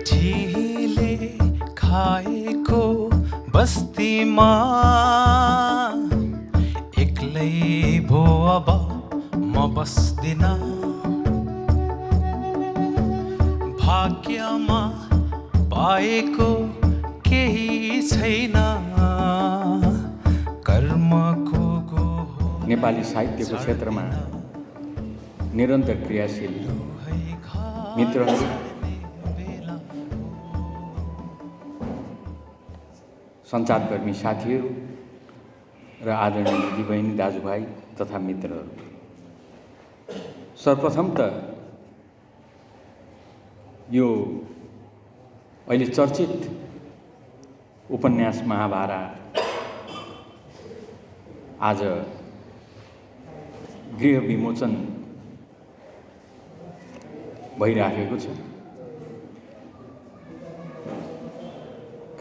झीले खाएको बस्तीमा एक्लै भो अब म बस्दिन। भाग्यमा पाएको केही छैन, कर्मको गो हो। नेपाली साहित्यको क्षेत्रमा निरन्तर क्रियाशील मित्रहरू, सञ्चारकर्मी साथीहरू र आदरणीय दिदीबहिनी दाजुभाइ तथा मित्रहरू, सर्वप्रथम त यो अहिले चर्चित उपन्यास महाभारा आज गृह विमोचन भइराखेको छ।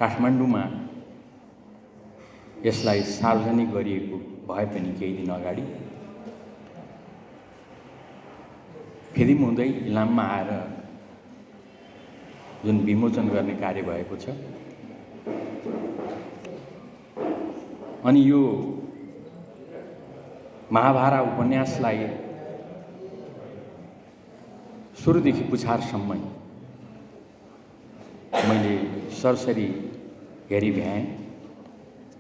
काठमाडौँमा यसलाई सार्वजनिक गरिएको भए पनि केही दिन अगाडि फेरि हुँदै इलाममा आएर जुन विमोचन गर्ने कार्य भएको छ, अनि यो महाभारा उपन्यासलाई सुरुदेखि पुछारसम्म मैले सरसरी हेरी भ्याएँ।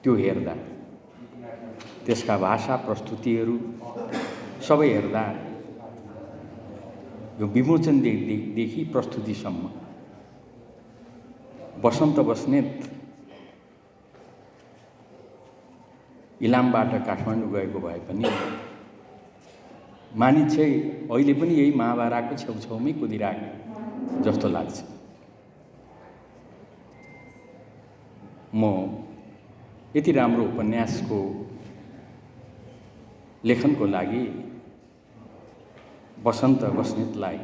त्यो हेर्दा त्यसका भाषा प्रस्तुतिहरू सबै हेर्दा यो विमोचनदेखि प्रस्तुतिसम्म बसन्त बस्नेत इलामबाट काठमाडौँ गएको भए पनि मानिस चाहिँ अहिले पनि यही महाभारतको छेउछाउमै कुदिरहेको जस्तो लाग्छ। म यति राम्रो उपन्यासको लेखनको लागि बसन्त बस्नेतलाई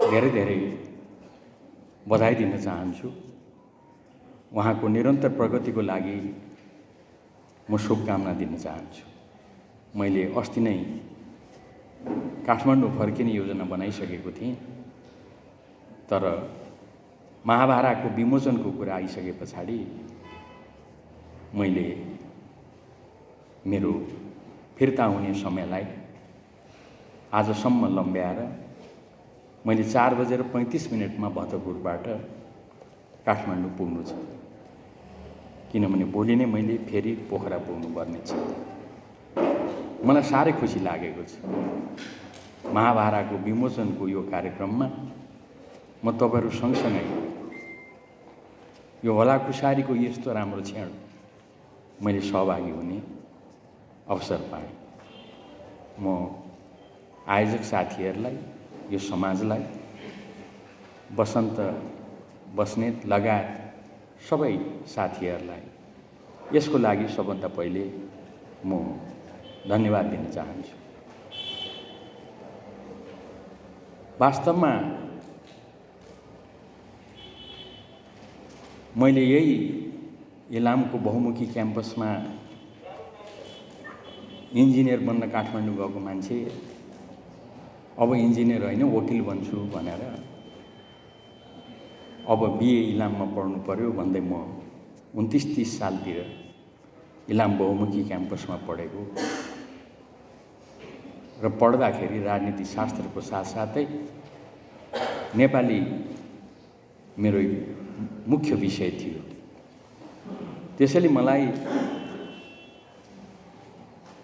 धेरै धेरै बधाई दिन चाहन्छु। उहाँको निरन्तर प्रगतिको लागि म शुभकामना दिन चाहन्छु। मैले अस्ति नै काठमाडौँ फर्किने योजना बनाइसकेको थिएँ, तर महाभारतको विमोचनको कुरा आइसके पछाडि मैले मेरो फिर्ता हुने समयलाई आजसम्म लम्ब्याएर मैले 4:35 भतपुरबाट काठमाडौँ पुग्नु छ, किनभने भोलि नै मैले फेरि पोखरा पुग्नुपर्ने छ। मलाई साह्रै खुसी लागेको छ। महाभारतको विमोचनको यो कार्यक्रममा म तपाईहरु सँगसँगै यो भलाकुसारीको यस्तो राम्रो क्षण मैले सहभागी हुने अवसर पाएँ। म आयोजक साथीहरूलाई, यो समाजलाई, बसन्त बस्नेत लगायत सबै साथीहरूलाई यसको लागि सबभन्दा पहिले म धन्यवाद दिन चाहन्छु। वास्तवमा मैले यही इलामको बहुमुखी क्याम्पसमा इन्जिनियर बन्न काठमाडौँ गएको मान्छे अब इन्जिनियर होइन वकिल बन्छु भनेर अब बिए इलाममा पढ्नु पर्यो भन्दै म 29-30 सालतिर इलाम बहुमुखी क्याम्पसमा पढेको र पढ्दाखेरि राजनीति शास्त्रको साथसाथै नेपाली मेरो मुख्य विषय थियो। त्यसैले मलाई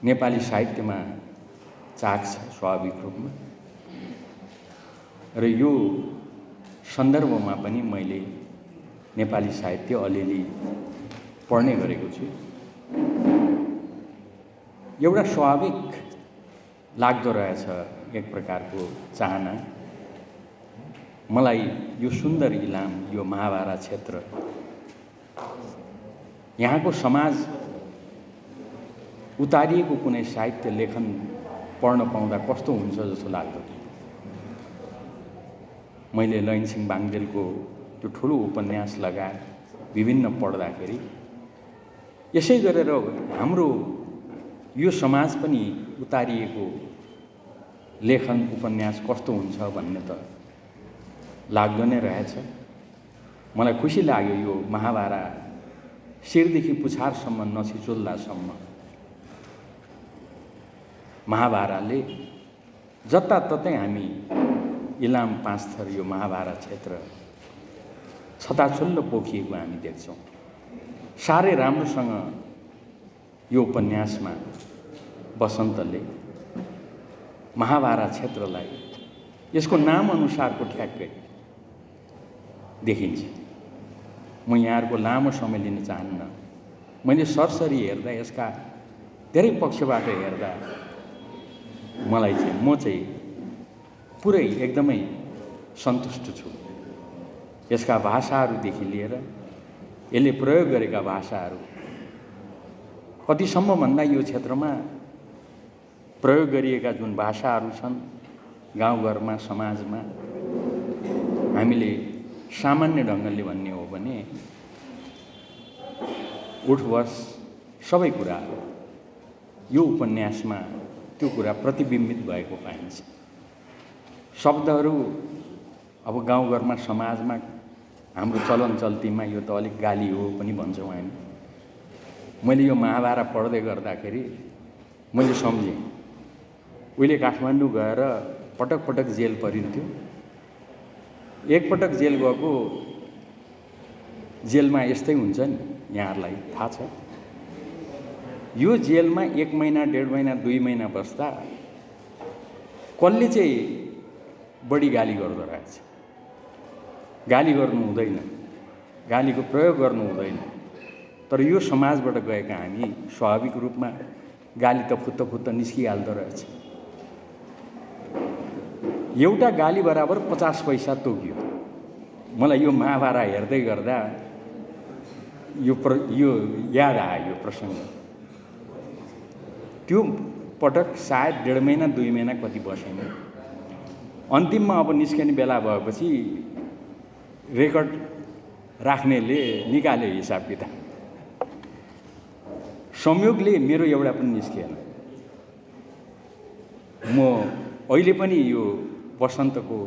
नेपाली साहित्यमा चाख छ स्वाभाविक रूपमा, र यो सन्दर्भमा पनि मैले नेपाली साहित्य अलिअलि पढ्ने गरेको छु। एउटा स्वाभाविक लाग्दो रहेछ एक प्रकारको चाहना। मलाई यो सुन्दर इलाम, यो महाभारत क्षेत्र, यहाँको समाज उतारिएको कुनै साहित्य लेखन पढ्न पाउँदा कस्तो हुन्छ जस्तो लाग्दो। मैले लैनसिंह बाङदेलको त्यो ठुलो उपन्यास लगायत विभिन्न पढ्दाखेरि यसै गरेर हाम्रो यो समाज पनि उतारिएको लेखन उपन्यास कस्तो हुन्छ भन्ने त लाग्दो नै रहेछ। मलाई खुसी लाग्यो यो महाभारत शिरदेखि पुछारसम्म नछिचोल्दासम्म महाभारतले जताततै हामी इलाम पाँचथर यो महाभारत क्षेत्र छताछुल्लो पोखिएको हामी देख्छौँ। साह्रै राम्रोसँग यो उपन्यासमा वसन्तले महाभारत क्षेत्रलाई यसको नाम अनुसारको ठ्याक्कै देखिन्छ। म यहाँहरूको लामो समय लिन चाहन्न। मैले सरसरी हेर्दा यसका धेरै पक्षबाट हेर्दा मलाई चाहिँ म चाहिँ पुरै एकदमै सन्तुष्ट छु। यसका भाषाहरूदेखि लिएर यसले प्रयोग गरेका भाषाहरू कतिसम्म भन्दा यो क्षेत्रमा प्रयोग गरिएका जुन भाषाहरू छन् गाउँघरमा समाजमा हामीले सामान्य ढङ्गले भन्ने हो भने उठ बस सबै कुराहरू यो उपन्यासमा त्यो कुरा प्रतिबिम्बित भएको पाइन्छ। शब्दहरू अब गाउँघरमा समाजमा हाम्रो चलन चल्तीमा यो त अलिक गाली हो पनि भन्छौँ हामी। मैले यो महाभारत पढ्दै गर्दाखेरि मैले सम्झेँ उहिले काठमाडौँ गएर पटक पटक जेल परिन्थ्यो। एकपटक जेल गएको जेलमा यस्तै हुन्छ नि, यहाँहरूलाई थाहा छ। यो जेलमा 1 महिना 1.5 महिना 2 महिना बस्दा कसले चाहिँ बढी गाली गर्दो रहेछ। गाली गर्नु हुँदैन, गालीको प्रयोग गर्नु हुँदैन। तर यो समाजबाट गएका हामी स्वाभाविक रूपमा गाली त फुत्त निस्किहाल्दो रहेछ। एउटा गाली बराबर 50 पैसा तोकियो। मलाई यो महाभारत हेर्दै गर्दा यो याद आयो यो प्रसङ्ग। त्यो पटक सायद 1.5 महिना 2 महिना कति बसेन। अन्तिममा अब निस्किने बेला भएपछि रेकर्ड राख्नेले निकाल्यो हिसाब किताब। संयोगले मेरो एउटा पनि निस्किएन। म अहिले पनि यो वसन्तको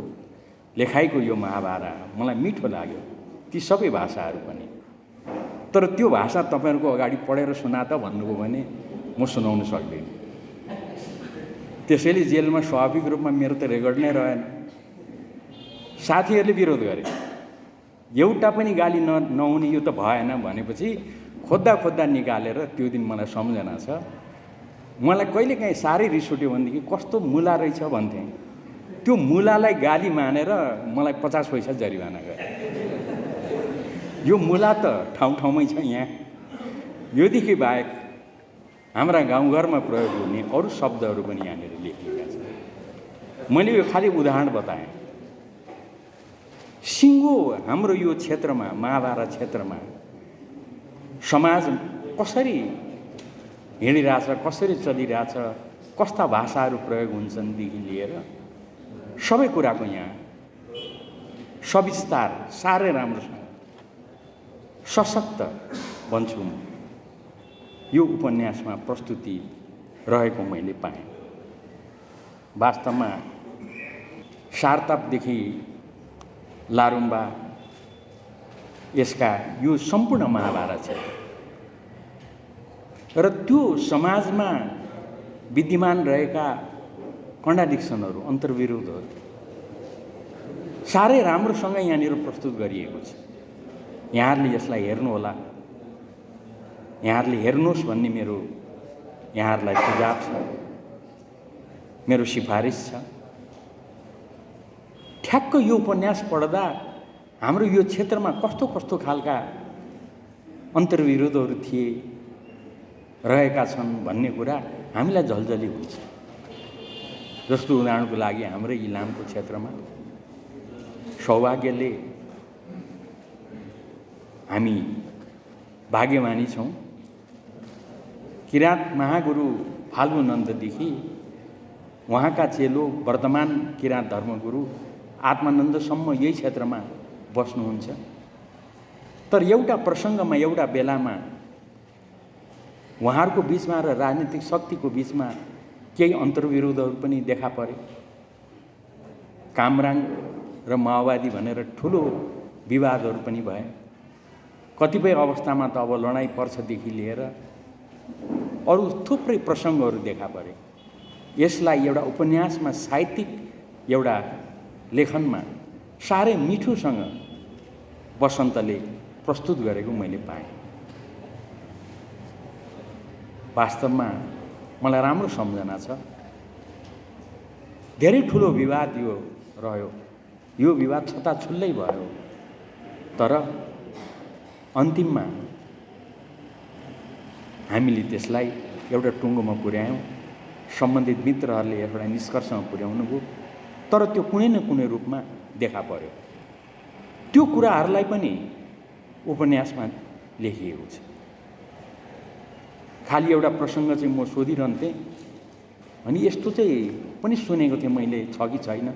लेखाइको यो महाभारत मलाई मिठो लाग्यो, ती सबै भाषाहरू पनि। तर त्यो भाषा तपाईँहरूको अगाडि पढेर सुना त भन्नुभयो भने म सुनाउन सक्दिनँ। त्यसैले जेलमा स्वाभाविक रूपमा मेरो त रेकर्ड नै रहेन। साथीहरूले विरोध गरे, एउटा पनि गाली नहुने यो त भएन भनेपछि खोज्दा निकालेर त्यो दिन मलाई सम्झना छ। मलाई कहिलेकाहीँ साह्रै रिस उठ्यो भनेदेखि कस्तो मुला रहेछ भन्थेँ। त्यो मुलालाई गाली मानेर मलाई 50 पैसा जरिवाना गरे। यो मुला त ठाउँमै छ यहाँ। योदेखि बाहेक हाम्रा गाउँघरमा प्रयोग हुने अरू शब्दहरू पनि यहाँनिर लेखिएका छन्। मैले यो खालि उदाहरण बताएँ। सिङ्गो हाम्रो यो क्षेत्रमा महाभारत क्षेत्रमा समाज कसरी हिँडिरहेछ, कसरी चलिरहेछ, कस्ता भाषाहरू प्रयोग हुन्छन्देखि लिएर सबै कुराको यहाँ सविस्तार साह्रै राम्रोसँग सशक्त भन्छु म यो उपन्यासमा प्रस्तुति रहेको मैले पाएँ। वास्तवमा सारतापदेखि लारुम्बा यसका यो सम्पूर्ण महाभारत क्षेत्र र त्यो समाजमा विद्यमान रहेका कन्ट्राडिक्सनहरू, अन्तर्विरोधहरू साह्रै राम्रोसँग यहाँनिर प्रस्तुत गरिएको छ। यहाँहरूले यसलाई हेर्नुहोला, यहाँहरूले हेर्नुहोस् भन्ने मेरो यहाँहरूलाई सुझाव छ, मेरो सिफारिस छ। ठ्याक्क यो उपन्यास पढ्दा हाम्रो यो क्षेत्रमा कस्तो खालका अन्तर्विरोधहरू थिए, रहेका छन् भन्ने कुरा हामीलाई झलझली हुन्छ। जस्तो उदाहरणको लागि हाम्रै इलामको क्षेत्रमा सौभाग्यले हामी भाग्यमानी छौँ। किराँत महागुरु फाल्गुनन्ददेखि उहाँका चेलो वर्तमान किराँत धर्मगुरु आत्मानन्दसम्म यही क्षेत्रमा बस्नुहुन्छ। तर एउटा प्रसङ्गमा एउटा बेलामा उहाँहरूको बिचमा र राजनीतिक शक्तिको बिचमा केही अन्तर्विरोधहरू पनि देखा परे। कामराङ र माओवादी भनेर ठुलो विवादहरू पनि भए। कतिपय अवस्थामा त अब लडाइँ पर्छदेखि लिएर अरू थुप्रै प्रसङ्गहरू देखा परे। यसलाई एउटा उपन्यासमा साहित्यिक एउटा लेखनमा साह्रै मिठोसँग बसन्तले प्रस्तुत गरेको मैले पाएँ। वास्तवमा मलाई राम्रो सम्झना छ। धेरै ठुलो विवाद यो रह्यो, यो विवाद छताछुल्लै भयो। तर अन्तिममा हामीले त्यसलाई एउटा टुङ्गोमा पुर्यायौँ। सम्बन्धित मित्रहरूले एउटा निष्कर्षमा पुर्याउनु भयो। तर त्यो कुनै न कुनै रूपमा देखा पर्यो। त्यो कुराहरूलाई पनि उपन्यासमा लेखिएको छ। खालि एउटा प्रसङ्ग चाहिँ म सोधिरहन्थेँ, अनि यस्तो चाहिँ पनि सुनेको थिएँ मैले, छ कि छैन,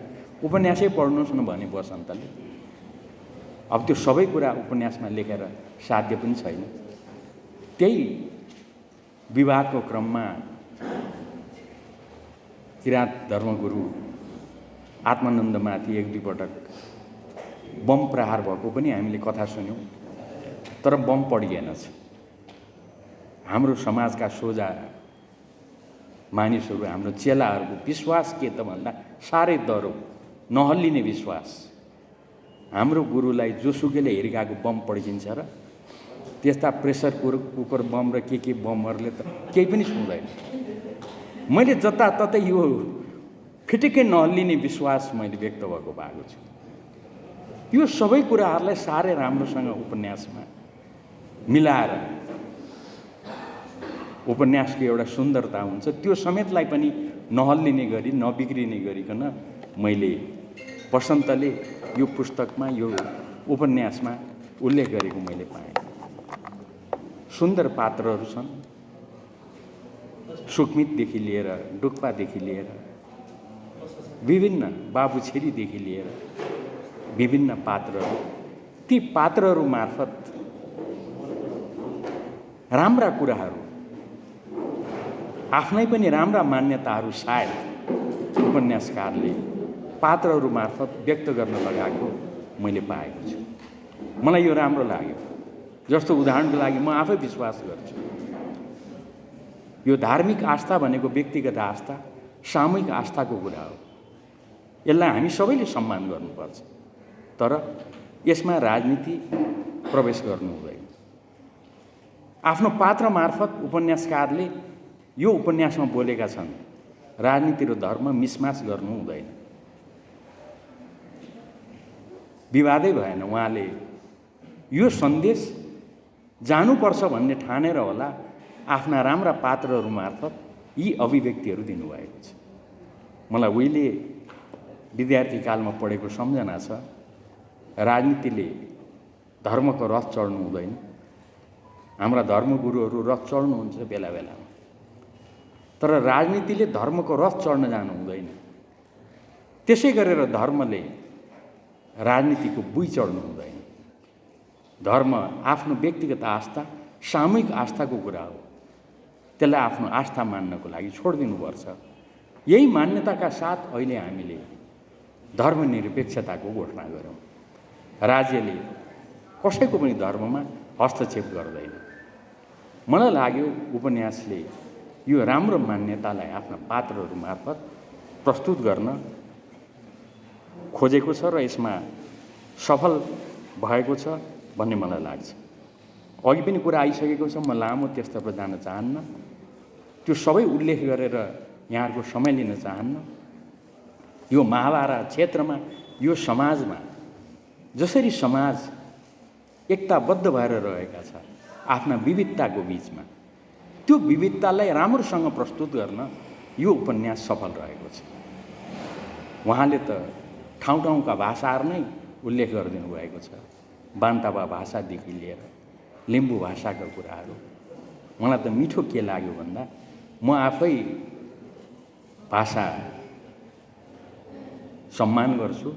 उपन्यासै पढ्नुहोस् न भने बसन्तले। अब त्यो सबै कुरा उपन्यासमा लेखेर साध्य पनि छैन। त्यही विवादको क्रममा किराँत धर्मगुरु आत्मानन्दमाथि एक दुई पटक बम प्रहार भएको पनि हामीले कथा सुन्यौँ। तर बम पडिएनछ। हाम्रो समाजका सोझा मानिसहरू, हाम्रो चेलाहरूको विश्वास के त भन्दा साह्रै दह्रो, नहल्लिने विश्वास। हाम्रो गुरुलाई जोसुकैले हिर्काएको बम पड्किन्छ र त्यस्ता प्रेसर कुकर बम र के बमहरूले त केही पनि छुँदैन। मैले जताततै यो फिटिकै नहल्लिने विश्वास मैले व्यक्त भएको छु। यो सबै कुराहरूलाई साह्रै राम्रोसँग उपन्यासमा मिलाएर उपन्यासको एउटा सुन्दरता हुन्छ, त्यो समेतलाई पनि नहल्लिने गरी, नबिग्रिने गरिकन मैले बसन्तले यो पुस्तकमा, यो उपन्यासमा उल्लेख गरेको मैले पाएँ। सुन्दर पात्रहरू छन्। सुकमितदेखि लिएर, डुक्पादेखि लिएर, विभिन्न बाबुछेरीदेखि लिएर विभिन्न पात्रहरू, ती पात्रहरू मार्फत राम्रा कुराहरू, आफ्नै पनि राम्रा मान्यताहरू सायद उपन्यासकारले पात्रहरू मार्फत व्यक्त गर्न लगाएको मैले पाएको छु। मलाई यो राम्रो लाग्यो। जस्तो उदाहरणको लागि म आफै विश्वास गर्छु, यो धार्मिक आस्था भनेको व्यक्तिगत आस्था, सामूहिक आस्थाको कुरा हो। यसलाई हामी सबैले सम्मान गर्नुपर्छ। तर यसमा राजनीति प्रवेश गर्नु हुँदैन। आफ्नो पात्र मार्फत उपन्यासकारले यो उपन्यासमा बोलेका छन्, राजनीति र धर्म मिसमास गर्नु हुँदैन। विवादै भएन। उहाँले यो सन्देश जानुपर्छ भन्ने ठानेर होला आफ्ना राम्रा पात्रहरू मार्फत यी अभिव्यक्तिहरू दिनुभएको छ। मलाई उहिले विद्यार्थी कालमा पढेको सम्झना छ, राजनीतिले धर्मको रथ चढ्नु हुँदैन। हाम्रा धर्मगुरुहरू रथ चढ्नुहुन्छ बेला बेलामा, तर राजनीतिले धर्मको रथ चढ्न जानु हुँदैन। त्यसै गरेर धर्मले राजनीतिको बुई चढ्नु हुँदैन। धर्म आफ्नो व्यक्तिगत आस्था, सामूहिक आस्थाको कुरा हो। त्यसलाई आफ्नो आस्था मान्नको लागि छोडिदिनुपर्छ। यही मान्यताका साथ अहिले हामीले धर्मनिरपेक्षताको घोषणा गऱ्यौँ। राज्यले कसैको पनि धर्ममा हस्तक्षेप गर्दैन। मलाई लाग्यो उपन्यासले यो राम्रो मान्यतालाई आफ्ना पात्रहरू मार्फत प्रस्तुत गर्न खोजेको छ र यसमा सफल भएको छ भन्ने मलाई लाग्छ। अघि पनि कुरा आइसकेको छ, म लामो त्यसतर्फ जान चाहन्न। त्यो सबै उल्लेख गरेर यहाँहरूको समय लिन चाहन्न। यो महाभारत क्षेत्रमा, यो समाजमा जसरी समाज एकताबद्ध भएर रहेका छ आफ्ना विविधताको बिचमा, त्यो विविधतालाई राम्रोसँग प्रस्तुत गर्न यो उपन्यास सफल रहेको छ। उहाँले त ठाउँ ठाउँका भाषाहरू नै उल्लेख गरिदिनु भएको छ। बान्तावा भाषादेखि लिएर लिम्बू भाषाका कुराहरू। मलाई त मिठो के लाग्यो भन्दा, म आफै भाषा सम्मान गर्छु,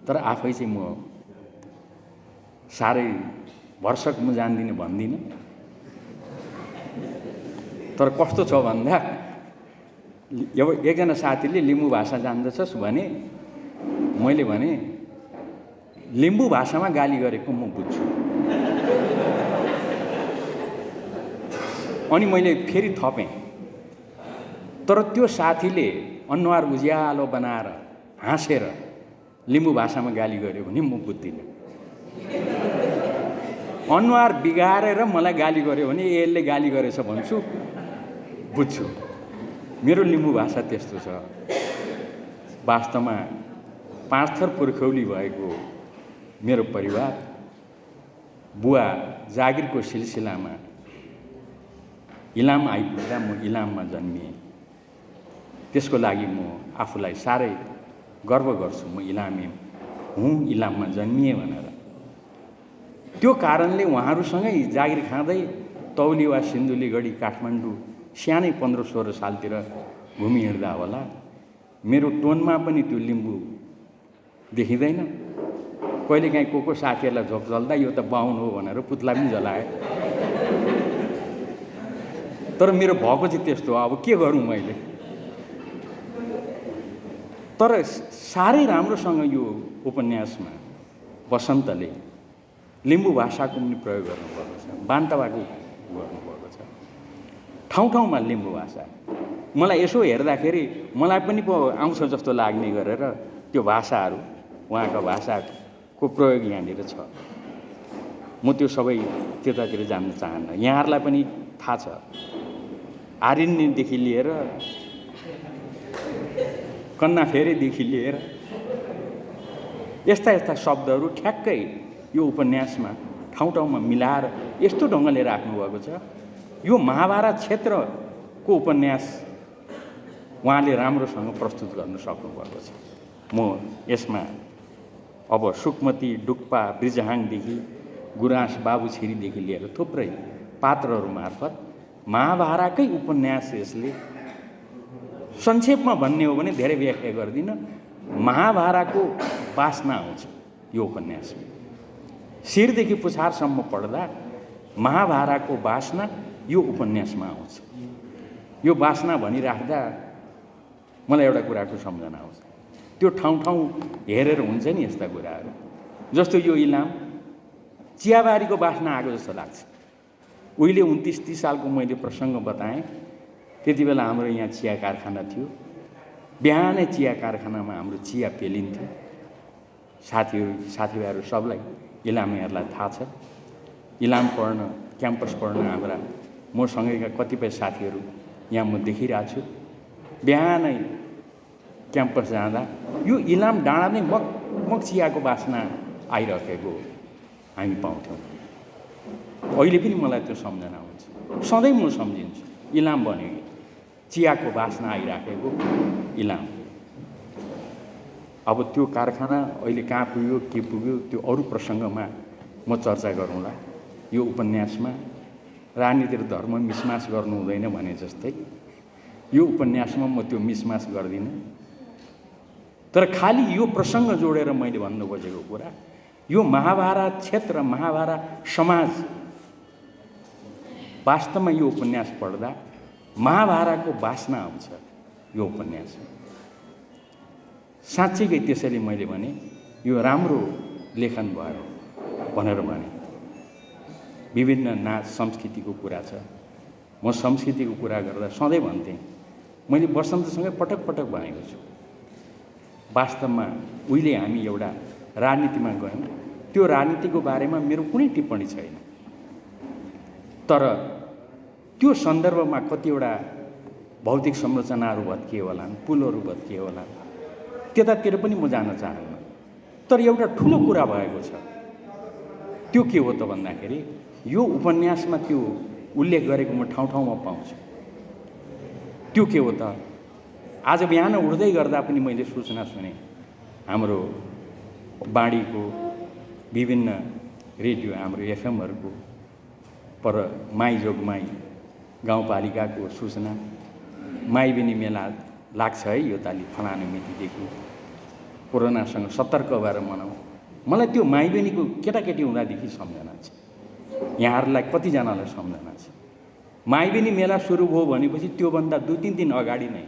तर आफै चाहिँ म साह्रै भरसक म जान्दिनँ भन्दिनँ, तर कस्तो छ भन्दा एकजना साथीले लिम्बू भाषा जान्दछस् भने मैले भने लिम्बू भाषामा गाली गरेको म बुझ्छु। अनि मैले फेरि थपेँ, तर त्यो साथीले अनुहार उज्यालो बनाएर हाँसेर लिम्बू भाषामा गाली गर्यो भने म बुझ्दिनँ। अनुहार बिगारेर मलाई गाली गर्यो भने यसले गाली गरेछ भन्छु, बुझ्छु। मेरो लिम्बू भाषा त्यस्तो छ। वास्तवमा 5 थर पुर्खौली भएको मेरो परिवार, बुवा जागिरको सिलसिलामा इलाम आइपुग्दा म इलाममा जन्मिएँ। त्यसको लागि म आफूलाई साह्रै गर्व गर्छु, म इलामी हुँ, इलाममा जन्मिएँ भनेर। त्यो कारणले उहाँहरूसँगै जागिर खाँदै तौली वा सिन्धुलीगढी काठमाडौँ सानै 15-16 सालतिर घुमिहिँड्दा होला मेरो टोनमा पनि त्यो लिम्बू देखिँदैन। कहिलेकाहीँ को साथीहरूलाई झोक जल्दा यो त बाहुन हो भनेर पुत्ला पनि जलाए। तर मेरो भएको चाहिँ त्यस्तो, अब के गरौँ मैले। तर साह्रै राम्रोसँग यो उपन्यासमा वसन्तले लिम्बू भाषाको पनि प्रयोग गर्नुभएको छ, बान्तवाको गर्नुभएको छ, ठाउँ ठाउँमा लिम्बू भाषा। मलाई यसो हेर्दाखेरि मलाई पनि पो आउँछ जस्तो लाग्ने गरेर त्यो भाषाहरू, उहाँको भाषाको प्रयोग यहाँनिर छ। म त्यो सबै त्यतातिर जान्न चाहन्न। यहाँहरूलाई पनि थाहा छ, आरिन्नेदेखि लिएर कन्ना फेरेदेखि लिएर यस्ता यस्ता शब्दहरू ठ्याक्कै यो उपन्यासमा ठाउँ ठाउँमा मिलाएर यस्तो ढङ्गले राख्नुभएको छ। यो महाभारत क्षेत्रको उपन्यास उहाँले राम्रोसँग प्रस्तुत गर्न सक्नुभएको छ। म यसमा अब सुकमती, डुक्पा, ब्रिजहाङदेखि गुराँस, बाबुछिरीदेखि लिएर थुप्रै पात्रहरू मार्फत महाभारतकै उपन्यास यसले संक्षेपमा भन्ने हो भने धेरै व्याख्या गर्दिनँ, महाभारतको वासना आउँछ यो उपन्यासमा। शिरदेखि पुछारसम्म पढ्दा महाभारतको वासना यो उपन्यासमा आउँछ। यो वासना भनिराख्दा मलाई एउटा कुराको सम्झना आउँछ। त्यो ठाउँ ठाउँ हेरेर हुन्छ नि यस्ता कुराहरू, जस्तो यो इलाम चियाबारीको वासना आएको जस्तो लाग्छ। उहिले 29-30 सालको मैले प्रसङ्ग बताएँ, त्यति बेला हाम्रो यहाँ चिया कारखाना थियो। बिहानै चिया कारखानामा हाम्रो चिया पेलिन्थ्यो। साथीभाइहरू सबलाई, इलामीहरूलाई थाहा छ। इलाम पढ्न, क्याम्पस पढ्न हाम्रा मसँगैका कतिपय साथीहरू यहाँ म देखिरहेको छु। बिहानै क्याम्पस जाँदा यो इलाम डाँडा नै मग चियाको वासना आइरहेको हामी पाउँथ्यौँ। अहिले पनि मलाई त्यो सम्झना हुन्छ। सधैँ म सम्झिन्छु, इलाम भन्यो कि चियाको वासना आइराखेको इलाम। अब त्यो कारखाना अहिले कहाँ पुग्यो, के पुग्यो, त्यो अरू प्रसङ्गमा म चर्चा गरौँला। यो उपन्यासमा राजनीति र धर्म मिसमास गर्नु हुँदैन भने जस्तै यो उपन्यासमा म त्यो मिसमास गर्दिनँ। तर खालि यो प्रसङ्ग जोडेर मैले भन्नु खोजेको कुरा, यो महाभारत क्षेत्र, महाभारत समाज, वास्तवमा यो उपन्यास पढ्दा महाभारतको वासना आउँछ यो उपन्यासमा। साँच्चीकै त्यसैले मैले भने यो राम्रो लेखन भयो भनेर भने। विभिन्न नाच संस्कृतिको कुरा छ। म संस्कृतिको कुरा गर्दा सधैँ भन्थेँ, मैले वसन्तसँगै पटक पटक भनेको छु। वास्तवमा उहिले हामी एउटा राजनीतिमा गयौँ, त्यो राजनीतिको बारेमा मेरो कुनै टिप्पणी छैन। तर त्यो सन्दर्भमा कतिवटा भौतिक संरचनाहरू भत्किए होलान्, पुलहरू भत्किए होलान्, त्यतातिर पनि म जान चाहन्न। तर एउटा ठुलो कुरा भएको छ। त्यो के हो त भन्दाखेरि यो उपन्यासमा त्यो उल्लेख गरेको म ठाउँ ठाउँमा पाउँछु। त्यो के हो त, आज बिहान उठ्दै गर्दा पनि मैले सूचना सुने, हाम्रो बाढीको विभिन्न रेडियो, हाम्रो एफएमहरूको पर माई जोगमाई गाउँपालिकाको सूचना, माईबेनी मेला लाग्छ है यो तालि फलानु मितिदेखि, कोरोनासँग सतर्क भएर मनाऊ मलाई त्यो माई बहिनीको केटाकेटी हुँदादेखि सम्झना छ। यहाँहरूलाई कतिजनालाई सम्झना छ? माई बहिनी मेला सुरु भयो भनेपछि त्योभन्दा 2-3 दिन अगाडि नै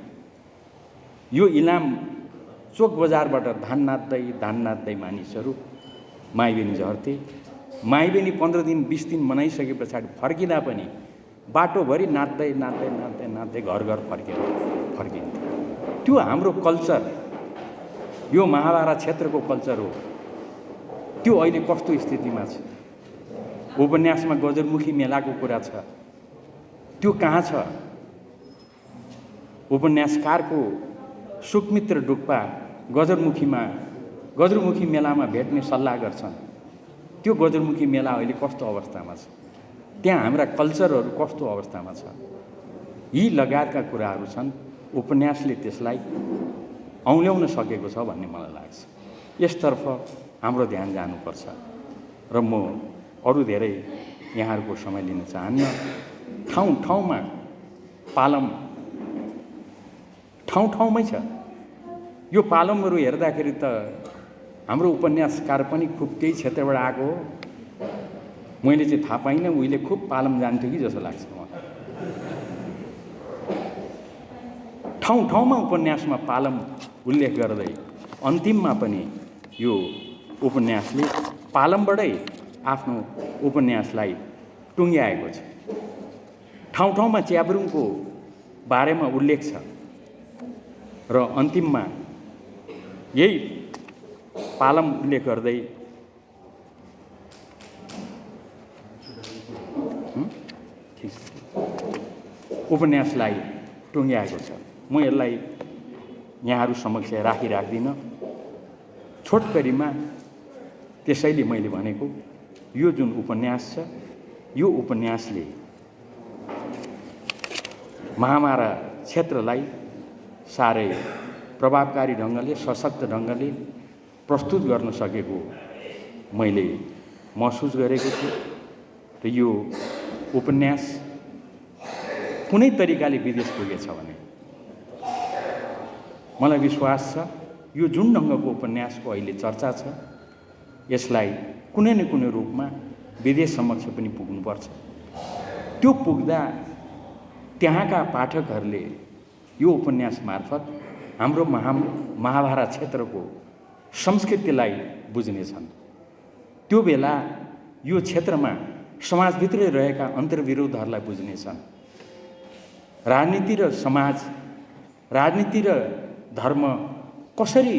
यो इलाम चोक बजारबाट धान नाच्दै मानिसहरू माई बहिनी झर्थे। माई बहिनी 15 दिन 20 दिन मनाइसके पछाडि फर्किँदा पनि बाटोभरि नाच्दै घर फर्किन्थ्यो। त्यो हाम्रो कल्चर, यो महाभारत क्षेत्रको कल्चर हो। त्यो अहिले कस्तो स्थितिमा छ? उपन्यासमा गजरमुखी मेलाको कुरा छ, त्यो कहाँ छ? उपन्यासकारको सुकमित्र डुक्पा गजरमुखी मेलामा भेट्ने सल्लाह गर्छन्। त्यो गजरमुखी मेला अहिले कस्तो अवस्थामा छ? त्यहाँ हाम्रा कल्चरहरू कस्तो अवस्थामा छ? यी लगायतका कुराहरू छन्। उपन्यासले त्यसलाई औँल्याउन सकेको छ भन्ने मलाई लाग्छ। यसतर्फ हाम्रो ध्यान जानुपर्छ र म अरू धेरै यहाँहरूको समय लिन चाहन्न। ठाउँमा पालम ठाउँमै छ। यो पालमहरू हेर्दाखेरि त हाम्रो उपन्यासकार पनि खुब त्यही क्षेत्रबाट आएको हो। मैले चाहिँ थाहा पाइनँ, उहिले खुब पालम जान्थ्यो कि जस्तो लाग्छ मलाई। ठाउँमा उपन्यासमा पालम उल्लेख गर्दै अन्तिममा पनि यो उपन्यासले पालमबाटै आफ्नो उपन्यासलाई टुङ्ग्याएको छ। ठाउँमा च्याब्रुङको बारेमा उल्लेख छ र अन्तिममा यही पालम उल्लेख गर्दै उपन्यासलाई टुङ्ग्याएको छ। म यसलाई यहाँहरू समक्ष राख्दिनँ। छोटकरीमा त्यसैले मैले भनेको यो जुन उपन्यास छ, यो उपन्यासले महाभारत क्षेत्रलाई साह्रै प्रभावकारी ढङ्गले, सशक्त ढङ्गले प्रस्तुत गर्न सकेको मैले महसुस गरेको छु। र यो उपन्यास कुनै तरिकाले विदेश पुगेछ भने मलाई विश्वास छ यो जुन ढङ्गको उपन्यासको अहिले चर्चा छ, यसलाई कुनै न कुनै रूपमा विदेश समक्ष पनि पुग्नुपर्छ। त्यो पुग्दा त्यहाँका पाठकहरूले यो उपन्यास मार्फत हाम्रो महाभारत क्षेत्रको संस्कृतिलाई बुझ्नेछन्। त्यो बेला यो क्षेत्रमा समाजभित्रै रहेका अन्तर्विरोधहरूलाई बुझ्नेछन्। राजनीति र समाज, राजनीति र धर्म कसरी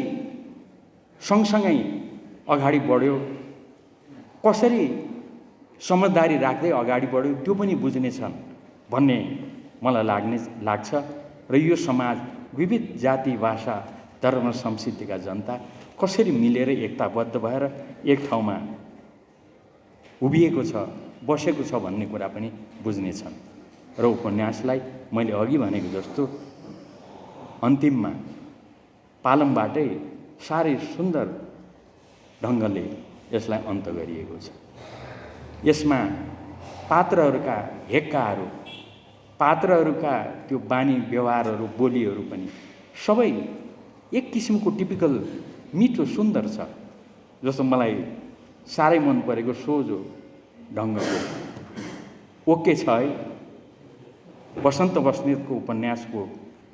सँगसँगै अगाडि बढ्यो, कसरी समझदारी राख्दै अगाडि बढ्यो, त्यो पनि बुझ्नेछन् भन्ने मलाई लाग्छ। र यो समाज विविध जाति, भाषा, धर्म, संस्कृतिका जनता कसरी मिलेर एकताबद्ध भएर एक ठाउँमा उभिएको छ, बसेको छ भन्ने कुरा पनि बुझ्नेछन्। र उपन्यासलाई मैले अघि भनेको जस्तो अन्तिममा पालमबाटै साह्रै सुन्दर ढङ्गले यसलाई अन्त गरिएको छ। यसमा पात्रहरूका हेक्काहरू, पात्रहरूका त्यो बानी व्यवहारहरू, बोलीहरू पनि सबै एक किसिमको टिपिकल मिठो सुन्दर छ। जस्तो मलाई साह्रै मन परेको सोझो ढङ्गको ओके छ है, वसन्त बस्नेतको उपन्यासको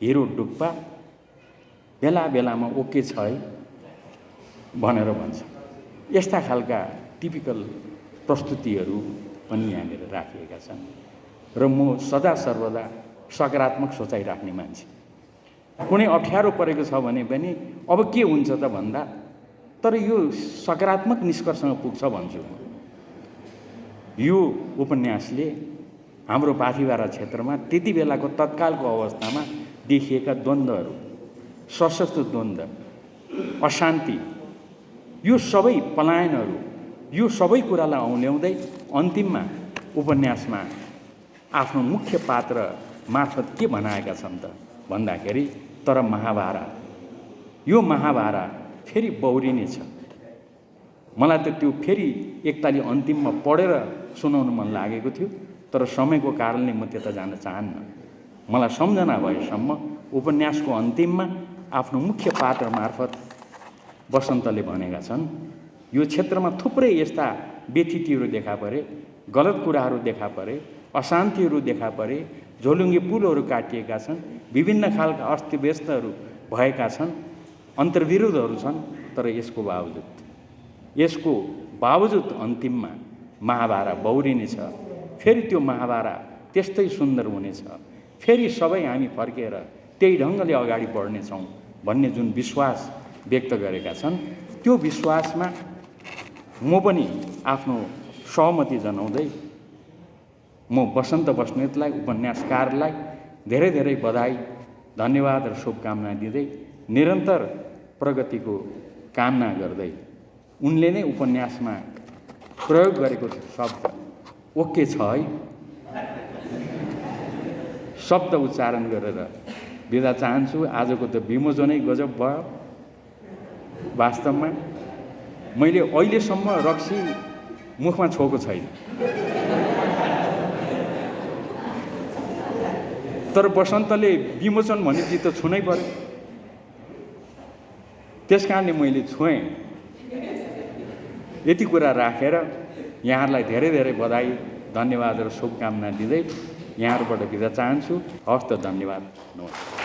हिरो डुक्पा बेला बेलामा ओके छ है भनेर भन्छ। यस्ता खालका टिपिकल प्रस्तुतिहरू पनि यहाँनिर राखिएका छन्। र म सदा सर्वदा सकारात्मक सोचाइ राख्ने मान्छे। कुनै अप्ठ्यारो परेको छ भने पनि अब के हुन्छ त भन्दा तर यो सकारात्मक निष्कर्षमा पुग्छ भन्छु। यो उपन्यासले हाम्रो बाथीभारा क्षेत्रमा त्यति बेलाको तत्कालको अवस्थामा देखिएका द्वन्द्वहरू, सशस्त्र द्वन्द्व, अशान्ति, यो सबै पलायनहरू, यो सबै कुरालाई औँल्याउँदै अन्तिममा उपन्यासमा आफ्नो मुख्य पात्र मार्फत के बनाएका छन् त भन्दाखेरि तर महाभारत, यो महाभारत फेरि बौरिने छ। मलाई त त्यो फेरि एकताली अन्तिममा पढेर सुनाउनु मन लागेको थियो, तर समयको कारणले म त्यता जान चाहन्न। मलाई सम्झना भएसम्म उपन्यासको अन्तिममा आफ्नो मुख्य पात्र मार्फत वसन्तले भनेका छन् यो क्षेत्रमा थुप्रै यस्ता व्यथितिहरू देखा परे, गलत कुराहरू देखा परे, अशान्तिहरू देखा परे, झोलुङ्गे पुलहरू काटिएका छन्, विभिन्न खालका अस्तव्यस्तहरू भएका छन्, अन्तर्विरोधहरू छन्। तर यसको बावजुद अन्तिममा महाभारत बौरिनेछ। फेरि त्यो महाभारत त्यस्तै सुन्दर हुनेछ। फेरि सबै हामी फर्केर त्यही ढङ्गले अगाडि बढ्नेछौँ भन्ने जुन विश्वास व्यक्त गरेका छन्, त्यो विश्वासमा म पनि आफ्नो सहमति जनाउँदै म बसन्त बस्नेतलाई, उपन्यासकारलाई धेरै धेरै बधाई, धन्यवाद र शुभकामना दिँदै निरन्तर प्रगतिको कामना गर्दै उनले नै उपन्यासमा प्रयोग गरेको शब्द ओके छ है, शब्द उच्चारण गरेर बिदा चाहन्छु। आजको त विमोचनै गजब भयो। वास्तवमा मैले अहिलेसम्म रक्सी मुखमा छोएको छैन, तर बसन्तले विमोचन भनेपछि त छुनै पर्यो। त्यस कारणले मैले छोएँ। यति कुरा राखेर यहाँहरूलाई धेरै धेरै बधाई, धन्यवाद र शुभकामना दिँदै यहाँहरूबाट बिदा चाहन्छु। हवस् त, धन्यवाद, नमस्कार।